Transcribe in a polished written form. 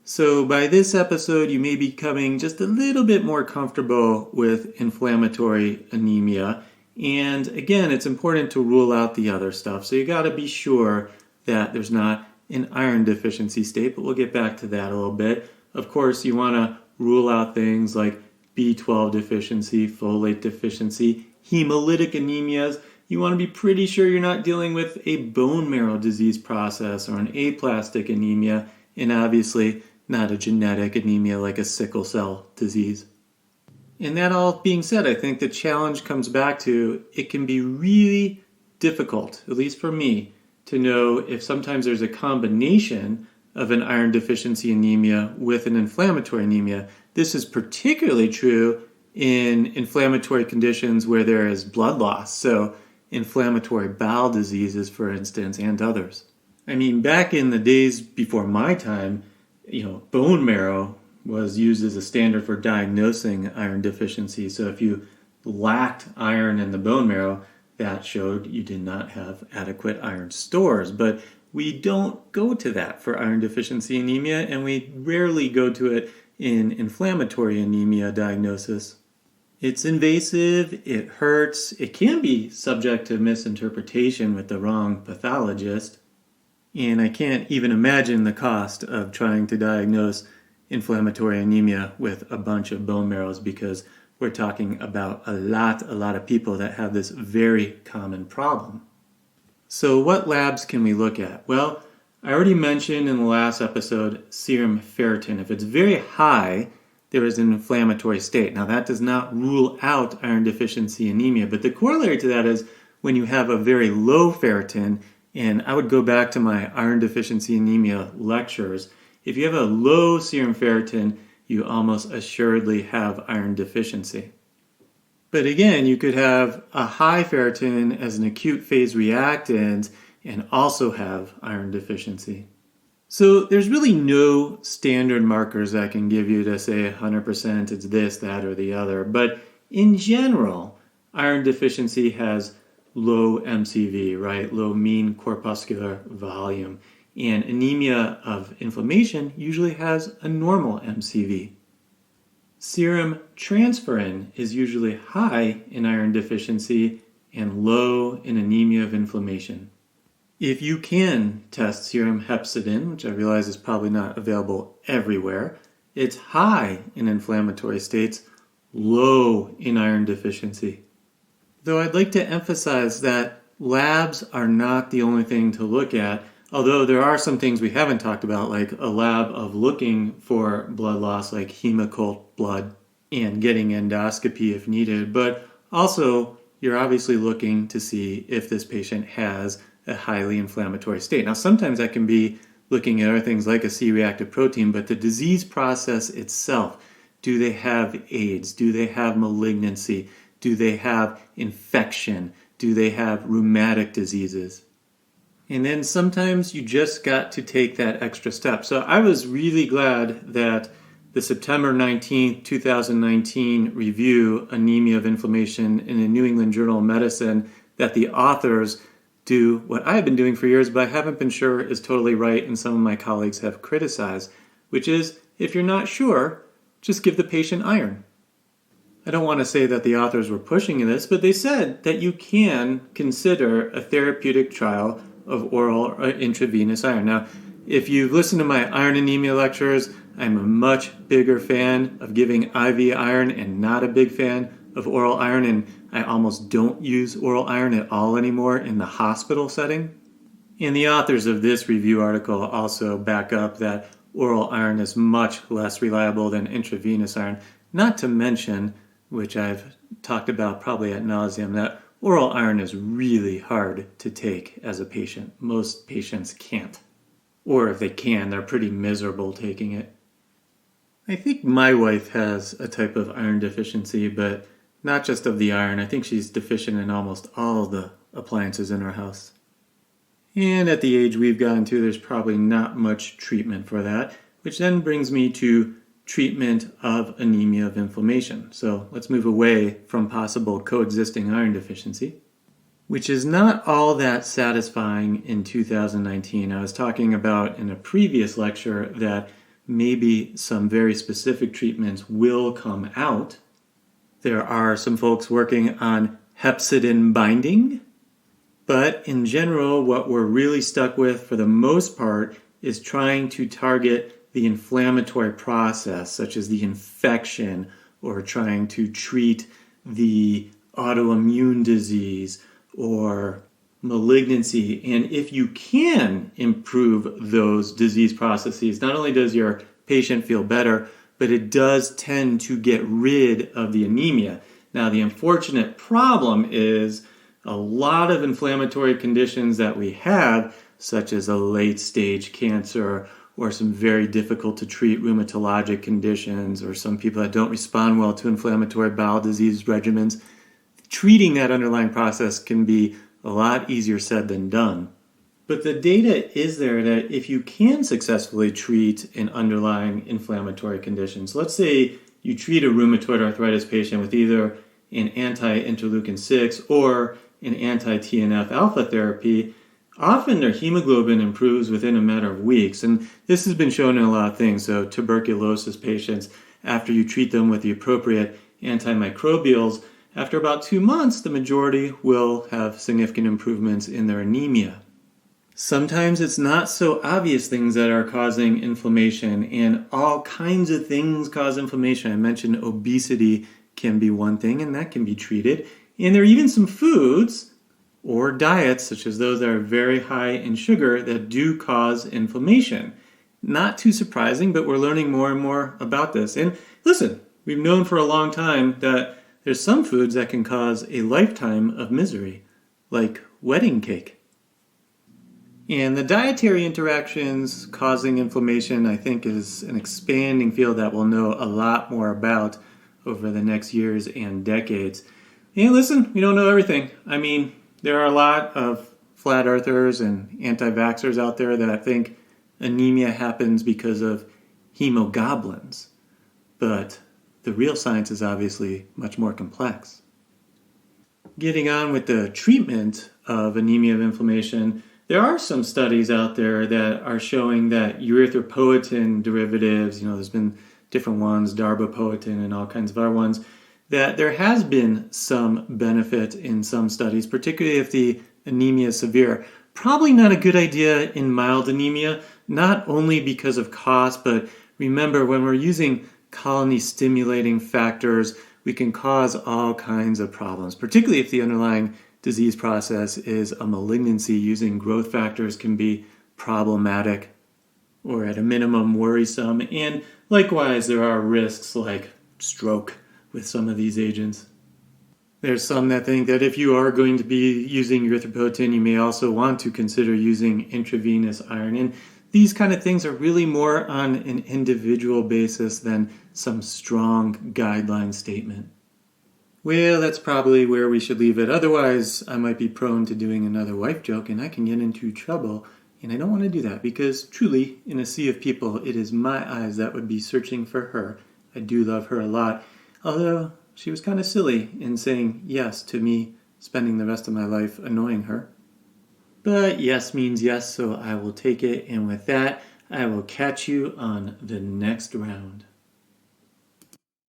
So by this episode, you may be becoming just a little bit more comfortable with inflammatory anemia. And again, it's important to rule out the other stuff. So you got to be sure that there's not an iron deficiency state, but we'll get back to that a little bit. Of course, you want to rule out things like B12 deficiency, folate deficiency, hemolytic anemias. You want to be pretty sure you're not dealing with a bone marrow disease process or an aplastic anemia, and obviously not a genetic anemia like a sickle cell disease. And that all being said, I think the challenge comes back to it can be really difficult, at least for me, to know if sometimes there's a combination of an iron deficiency anemia with an inflammatory anemia. This is particularly true in inflammatory conditions where there is blood loss, so inflammatory bowel diseases, for instance, and others. I mean, back in the days before my time, bone marrow was used as a standard for diagnosing iron deficiency. So if you lacked iron in the bone marrow, that showed you did not have adequate iron stores. But we don't go to that for iron deficiency anemia, and we rarely go to it in inflammatory anemia diagnosis. It's invasive, it hurts, it can be subject to misinterpretation with the wrong pathologist. And I can't even imagine the cost of trying to diagnose inflammatory anemia with a bunch of bone marrows, because we're talking about a lot of people that have this very common problem. So what labs can we look at? Well, I already mentioned in the last episode serum ferritin. If it's very high, there is an inflammatory state. Now that does not rule out iron deficiency anemia, but the corollary to that is when you have a very low ferritin. And I would go back to my iron deficiency anemia lectures. If you have a low serum ferritin, you almost assuredly have iron deficiency. But again, you could have a high ferritin as an acute phase reactant and also have iron deficiency. So there's really no standard markers I can give you to say 100% it's this, that, or the other. But in general, iron deficiency has low MCV, right? Low mean corpuscular volume. And anemia of inflammation usually has a normal MCV. Serum transferrin is usually high in iron deficiency and low in anemia of inflammation. If you can test serum hepcidin, which I realize is probably not available everywhere, it's high in inflammatory states, low in iron deficiency. Though I'd like to emphasize that labs are not the only thing to look at, although there are some things we haven't talked about, like a lab of looking for blood loss, like hemoccult blood, and getting endoscopy if needed. But also, you're obviously looking to see if this patient has a highly inflammatory state. Now, sometimes that can be looking at other things like a C-reactive protein, but the disease process itself, do they have AIDS? Do they have malignancy? Do they have infection? Do they have rheumatic diseases? And then sometimes you just got to take that extra step. So I was really glad that the September 19th, 2019 review, Anemia of Inflammation in the New England Journal of Medicine, that the authors do what I've been doing for years, but I haven't been sure is totally right, and some of my colleagues have criticized, which is, if you're not sure, just give the patient iron. I don't want to say that the authors were pushing this, but they said that you can consider a therapeutic trial of oral or intravenous iron. Now, if you've listened to my iron anemia lectures, I'm a much bigger fan of giving IV iron and not a big fan of oral iron, and I almost don't use oral iron at all anymore in the hospital setting. And the authors of this review article also back up that oral iron is much less reliable than intravenous iron, not to mention, which I've talked about probably ad nauseum, that oral iron is really hard to take as a patient. Most patients can't. Or if they can, they're pretty miserable taking it. I think my wife has a type of iron deficiency, but not just of the iron. I think she's deficient in almost all the appliances in our house. And at the age we've gotten to, there's probably not much treatment for that, which then brings me to treatment of anemia of inflammation. So let's move away from possible coexisting iron deficiency, which is not all that satisfying in 2019. I was talking about in a previous lecture that maybe some very specific treatments will come out. There are some folks working on hepcidin binding, but in general, what we're really stuck with for the most part is trying to target the inflammatory process, such as the infection, or trying to treat the autoimmune disease or malignancy. And if you can improve those disease processes, not only does your patient feel better, but it does tend to get rid of the anemia. Now, the unfortunate problem is a lot of inflammatory conditions that we have, such as a late-stage cancer or some very difficult to treat rheumatologic conditions or some people that don't respond well to inflammatory bowel disease regimens, treating that underlying process can be a lot easier said than done. But the data is there that if you can successfully treat an underlying inflammatory condition, so let's say you treat a rheumatoid arthritis patient with either an anti-interleukin 6 or an anti-TNF alpha therapy, often their hemoglobin improves within a matter of weeks. And this has been shown in a lot of things. So tuberculosis patients, after you treat them with the appropriate antimicrobials, after about 2 months, the majority will have significant improvements in their anemia. Sometimes it's not so obvious things that are causing inflammation, and all kinds of things cause inflammation. I mentioned obesity can be one thing, and that can be treated. And there are even some foods or diets, such as those that are very high in sugar, that do cause inflammation. Not too surprising, but we're learning more and more about this. And listen, we've known for a long time that there's some foods that can cause a lifetime of misery, like wedding cake. And the dietary interactions causing inflammation, I think, is an expanding field that we'll know a lot more about over the next years and decades. And listen, we don't know everything. I mean, there are a lot of flat earthers and anti-vaxxers out there that think anemia happens because of hemoglobins. But the real science is obviously much more complex. Getting on with the treatment of anemia of inflammation, there are some studies out there that are showing that erythropoietin derivatives, there's been different ones, darbepoetin and all kinds of other ones, that there has been some benefit in some studies, particularly if the anemia is severe. Probably not a good idea in mild anemia, not only because of cost, but remember, when we're using colony-stimulating factors, we can cause all kinds of problems, particularly if the underlying disease process is a malignancy. Using growth factors can be problematic or at a minimum worrisome. And likewise, there are risks like stroke with some of these agents. There's some that think that if you are going to be using erythropoietin, you may also want to consider using intravenous iron. And these kind of things are really more on an individual basis than some strong guideline statement. Well, that's probably where we should leave it. Otherwise, I might be prone to doing another wife joke and I can get into trouble. And I don't want to do that because truly, in a sea of people, it is my eyes that would be searching for her. I do love her a lot. Although she was kind of silly in saying yes to me spending the rest of my life annoying her. But yes means yes, so I will take it. And with that, I will catch you on the next round.